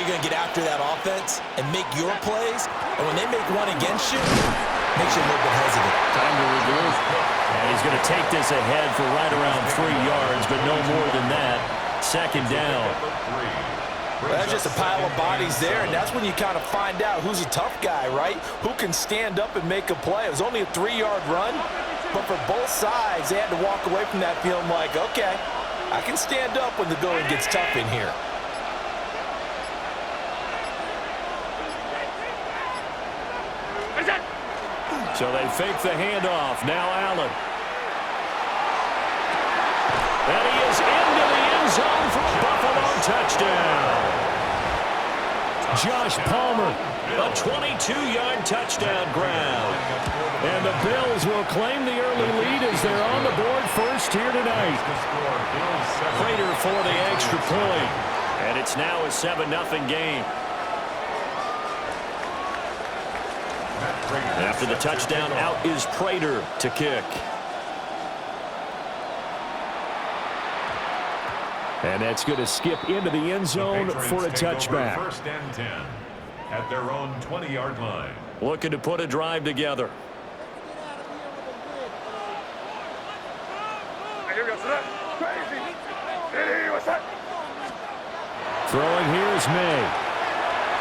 you're going to get after that offense and make your plays. And when they make one against you, it makes you a little bit hesitant. Time to regroup. And he's going to take this ahead for right around 3 yards, but no more than that. Second down. Well, that's just a pile of bodies there, and that's when you kind of find out who's a tough guy, right? Who can stand up and make a play. It was only a 3-yard run, but for both sides, they had to walk away from that feeling like, okay, I can stand up when the going gets tough in here. So they fake the handoff. Now Allen. And he is into the end zone for a Buffalo touchdown. Josh Palmer, a 22-yard touchdown grab. And the Bills will claim the early lead as they're on the board first here tonight. Prater for the extra point. And it's now a 7-0 game. After the touchdown, out is Prater to kick. And that's going to skip into the end zone for a touchback. First and 10 at their own 20-yard line. Looking to put a drive together. Throwing here is May.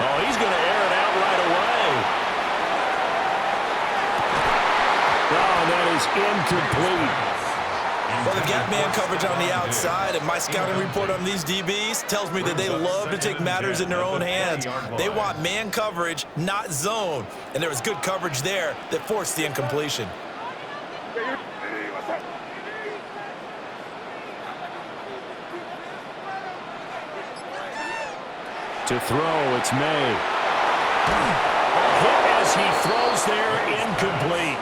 Oh, he's going to air it out right away. Oh, that is incomplete. Well, they've got man coverage on the outside, and my scouting report on these DBs tells me that they love to take matters in their own hands. They want man coverage, not zone. And there was good coverage there that forced the incompletion. To throw, it's May. Hit as he throws there, incomplete.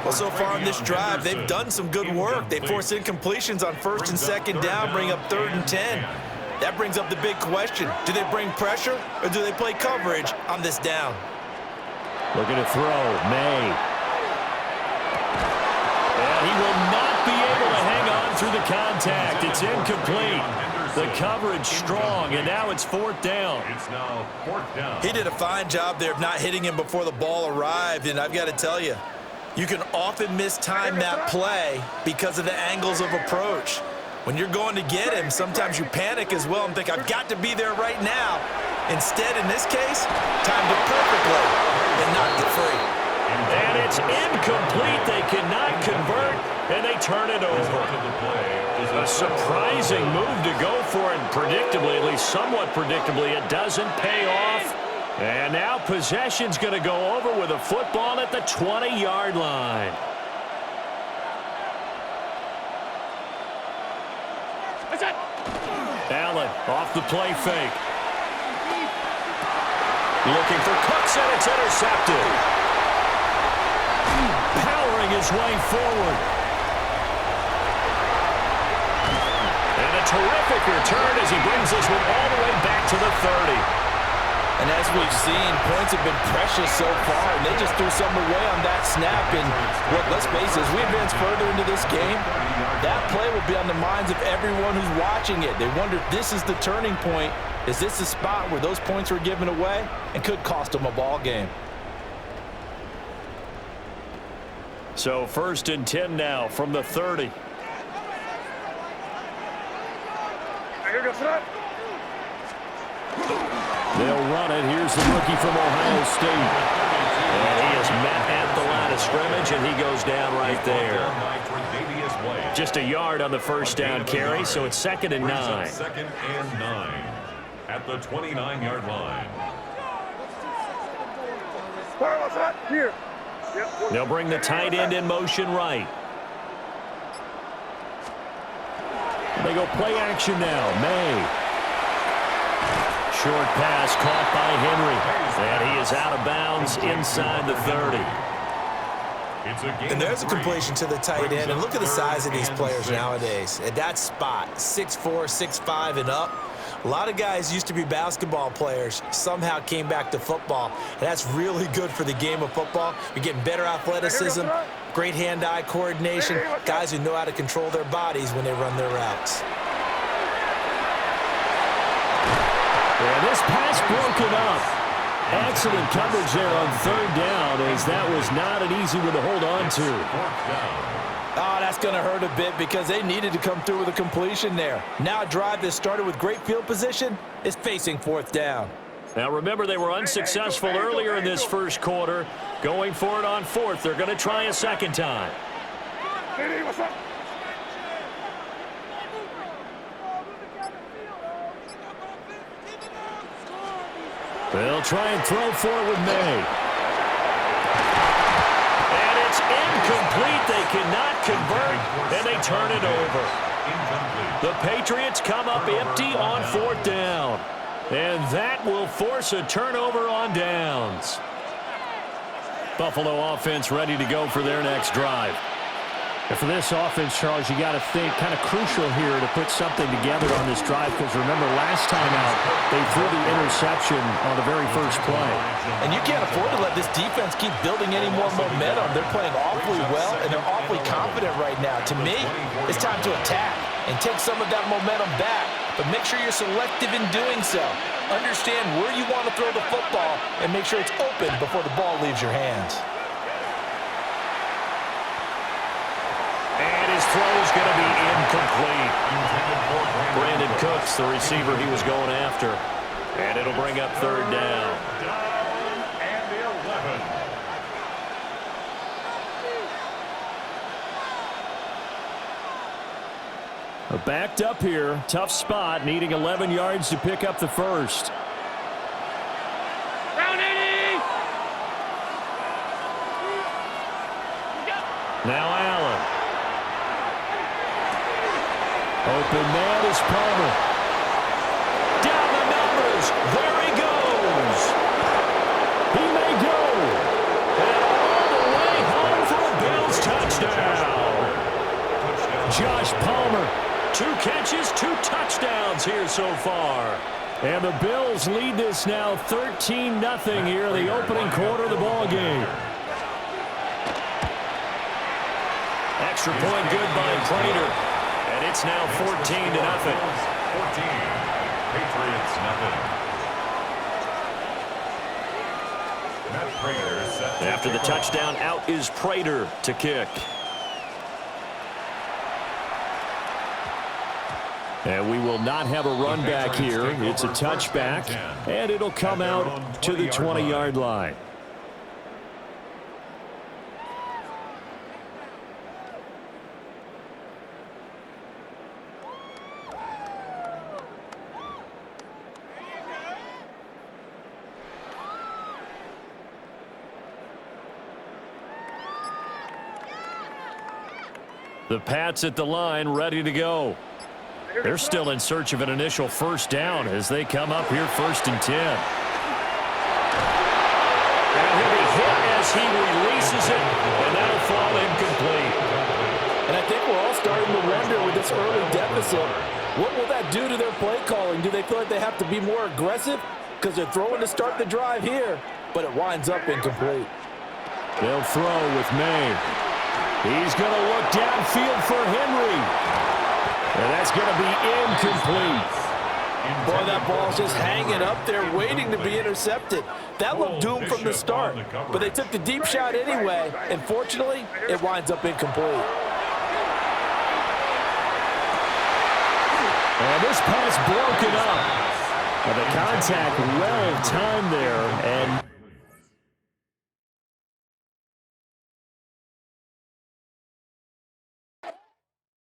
Well, so far in this drive, they've done some good work. They force incompletions on first and second down, bring up 3rd and 10. That brings up the big question. Do they bring pressure, or do they play coverage on this down? Looking to throw, May. And he will not be able to hang on through the contact. It's incomplete. The coverage strong, and now it's 4th down. It's now 4th down. He did a fine job there of not hitting him before the ball arrived, and I've got to tell you, you can often mistime that play because of the angles of approach. When you're going to get him, sometimes you panic as well and think, I've got to be there right now. Instead, in this case, timed it perfectly and knocked it free. And it's incomplete. They cannot convert, and they turn it over. A surprising move to go for it, predictably, at least somewhat predictably. It doesn't pay off. And now possession's going to go over with a football at the 20-yard line. Allen off the play fake. Looking for Cooks, and it's intercepted. Powering his way forward. And a terrific return as he brings this one all the way back to the 30. And as we've seen, points have been precious so far, and they just threw some away on that snap. And look, let's face it, as we advance further into this game, that play will be on the minds of everyone who's watching it. They wonder if this is the turning point. Is this the spot where those points were given away and could cost them a ball game? So 1st and 10 now from the 30. They'll run it. Here's the rookie from Ohio State. And he is met at the line of scrimmage, and he goes down right there. Just a yard on the first down carry, so it's 2nd and 9. 2nd and 9 at the 29-yard line. Here. They'll bring the tight end in motion right. They go play action now. May. Short pass caught by Henry. And he is out of bounds inside the 30. And there's a completion to the tight end. And look at the size of these players nowadays. At that spot, 6'4", 6'5", and up. A lot of guys used to be basketball players, somehow came back to football. And that's really good for the game of football. You're getting better athleticism, great hand-eye coordination, guys who know how to control their bodies when they run their routes. And this pass broken up. Excellent coverage there on third down, as that was not an easy one to hold on to. Oh, that's going to hurt a bit because they needed to come through with a completion there. Now a drive that started with great field position is facing fourth down. Now remember, they were unsuccessful earlier in this first quarter. Going for it on fourth. They're going to try a second time. Hey, what's up? They'll try and throw for it with May. And it's incomplete. They cannot convert, and they turn it over. The Patriots come up empty on fourth down. And that will force a turnover on downs. Buffalo offense ready to go for their next drive. And for this offense, Charles, you got to think kind of crucial here to put something together on this drive, because remember last time out they threw the interception on the very first play. And you can't afford to let this defense keep building any more momentum. They're playing awfully well, and they're awfully confident right now. To me, it's time to attack and take some of that momentum back, but make sure you're selective in doing so. Understand where you want to throw the football and make sure it's open before the ball leaves your hands. And his throw is going to be incomplete. Brandon Cooks, the receiver he was going after. And it'll bring up third down. Backed up here. Tough spot, needing 11 yards to pick up the first. Now Allen. Open man is Palmer. Down the numbers. There he goes. He may go. And all the way home for a Bills touchdown. Josh Palmer. 2 catches, 2 touchdowns here so far. And the Bills lead this now 13-0 here in the opening quarter of the ball game. Extra point good by Prater. And it's now 14-0. 14. Patriots nothing. Matt Prater set to After the touchdown, out is Prater to kick. And we will not have a run back here. It's a touchback, and it'll come out to the 20-yard line. The Pats at the line, ready to go. They're still in search of an initial first down as they come up here 1st and 10. And he'll be hit as he releases it, and that'll fall incomplete. And I think we're all starting to wonder with this early deficit, what will that do to their play calling? Do they feel like they have to be more aggressive because they're throwing to start the drive here, but it winds up incomplete? They'll throw with May. He's going to look downfield for Henry. And that's going to be incomplete. Boy, that ball's just hanging up there waiting to be intercepted. That looked doomed from the start, but they took the deep shot anyway, and fortunately, it winds up incomplete. And this pass broken up. And the contact well timed there